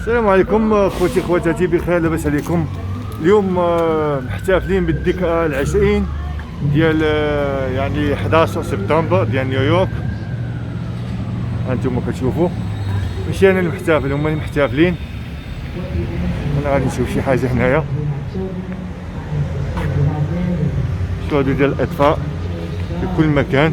السلام عليكم اخوتي خواتاتي، بخير لاباس عليكم. اليوم محتفلين بالذكرى العشرين ديال يعني 11 سبتمبر ديال نيويورك. هانتوما كتشوفوا ماشي انا المحتفل، هما المحتفلين. انا غادي نشوف شي حاجه هنايا، شهدوا ديال الاطفاء في كل مكان.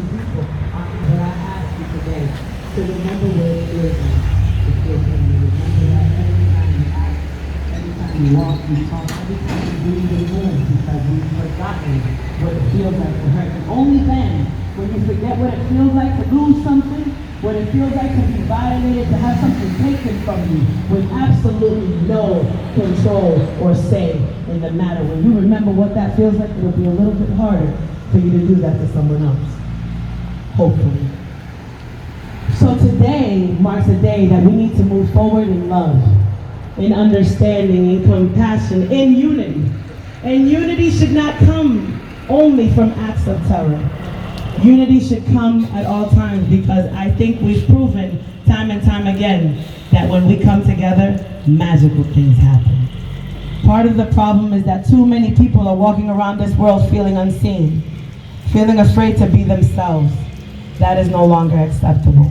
We walk, we talk, every time we do the moon because we've forgotten what it feels like to hurt. And only then, when you forget what it feels like to lose something, what it feels like to be violated, to have something taken from you, with absolutely no control or say in the matter. When you remember what that feels like, it'll be a little bit harder for you to do that to someone else. Hopefully. So today marks a day that we need to move forward in love, in understanding, in compassion, in unity. And unity should not come only from acts of terror. Unity should come at all times, because I think we've proven time and time again that when we come together, magical things happen. Part of the problem is that too many people are walking around this world feeling unseen, feeling afraid to be themselves. That is no longer acceptable.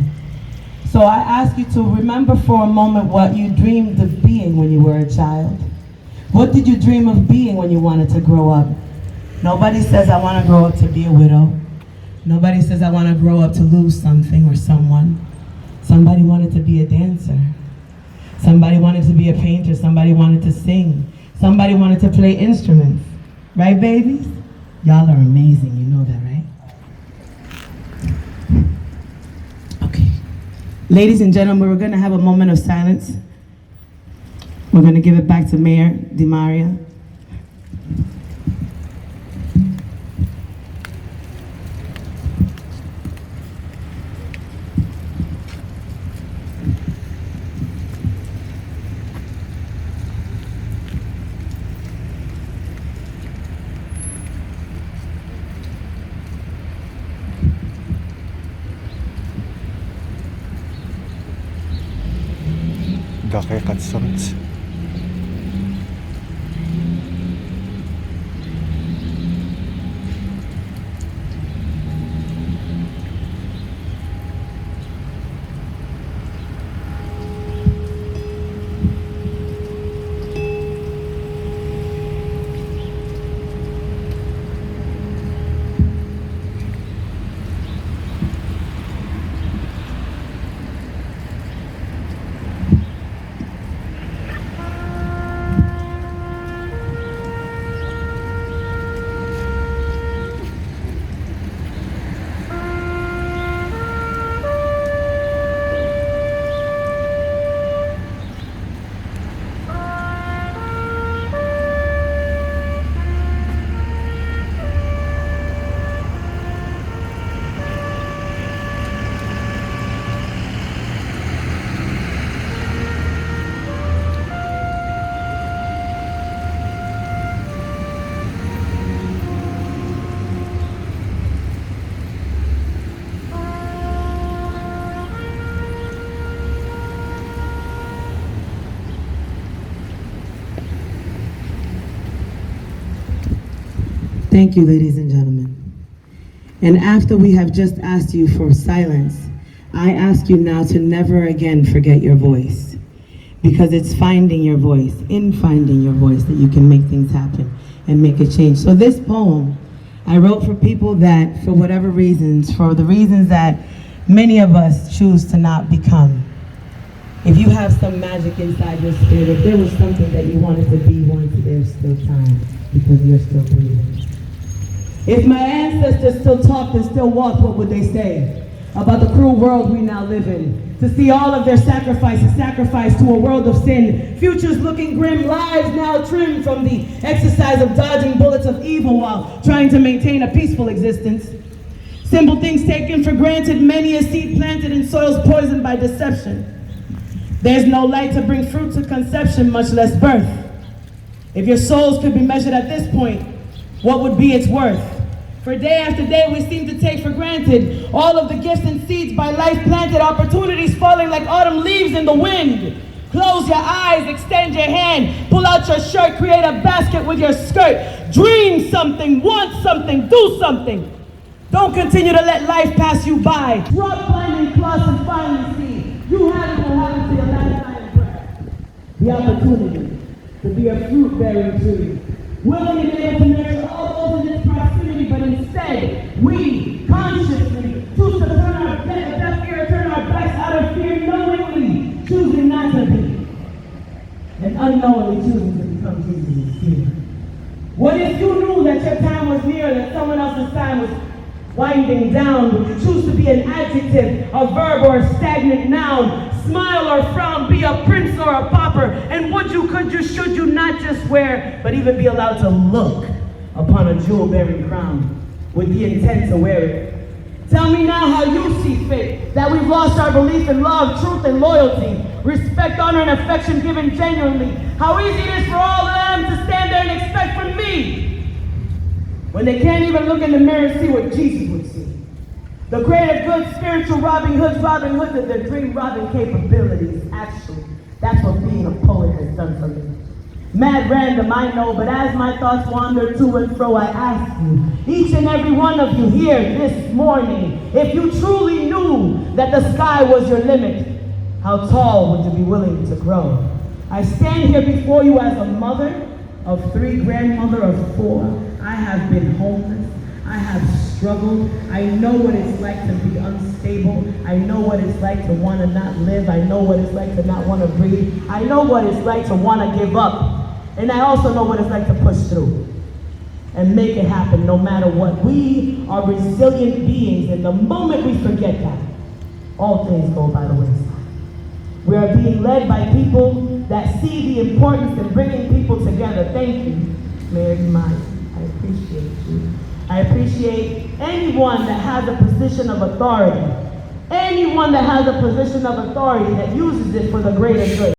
So I ask you to remember for a moment what you dreamed of being when you were a child. What did you dream of being when you wanted to grow up? Nobody says I want to grow up to be a widow. Nobody says I want to grow up to lose something or someone. Somebody wanted to be a dancer. Somebody wanted to be a painter. Somebody wanted to sing. Somebody wanted to play instruments. Right, babies? Y'all are amazing, you know that, right? Ladies and gentlemen, we're going to have a moment of silence. We're going to give it back to Mayor DiMaria. دقيقة صمت. Thank you, ladies and gentlemen. And after we have just asked you for silence, I ask you now to never again forget your voice, because it's finding your voice, in finding your voice, that you can make things happen and make a change. So this poem I wrote for people that, for whatever reasons, for the reasons that many of us choose to not become. If you have some magic inside your spirit, if there was something that you wanted to be once, there's still time, because you're still breathing. If my ancestors still talked and still walked, what would they say about the cruel world we now live in? To see all of their sacrifices sacrificed to a world of sin, futures looking grim, lives now trimmed from the exercise of dodging bullets of evil while trying to maintain a peaceful existence. Simple things taken for granted, many a seed planted in soils poisoned by deception. There's no light to bring fruit to conception, much less birth. If your souls could be measured at this point, what would be its worth? For day after day, we seem to take for granted all of the gifts and seeds by life planted, opportunities falling like autumn leaves in the wind. Close your eyes, extend your hand, pull out your shirt, create a basket with your skirt. Dream something, want something, do something. Don't continue to let life pass you by. Drop blinding cloths and finally see you have it will happen to your last dying breath. The opportunity to be a fruit-bearing tree, willing and able to nurture all those in its proximity, but instead, we consciously choose to turn our deaf ear, turn our backs out of fear, knowingly choosing not to be, and unknowingly choosing to become Jesus' fear. What if you knew that your time was near, that someone else's time was winding down? Would you choose to be an adjective, a verb, or a stagnant noun? Smile or frown, be a prince or a pauper? And would you, could you, should you not just wear, but even be allowed to look upon a jewel-bearing crown with the intent to wear it? Tell me now how you see fit, that we've lost our belief in love, truth, and loyalty, respect, honor, and affection given genuinely. How easy it is for all of them to stand there and expect from me, when they can't even look in the mirror and see what Jesus would see. The greater good, spiritual Robin Hoods of their dream robbing capabilities. Actually, that's what being a poet has done for me. Mad random, I know, but as my thoughts wander to and fro, I ask you, each and every one of you here this morning, if you truly knew that the sky was your limit, how tall would you be willing to grow? I stand here before you as a mother of 3, grandmother of 4. I have been homeless. I have struggled. I know what it's like to be unstable. I know what it's like to want to not live. I know what it's like to not want to breathe. I know what it's like to want to give up. And I also know what it's like to push through and make it happen no matter what. We are resilient beings, and the moment we forget that, all things go by the wayside. We are being led by people that see the importance in bringing people together. Thank you, Mary Maya. I appreciate you. I appreciate anyone that has a position of authority. Anyone that has a position of authority that uses it for the greater good.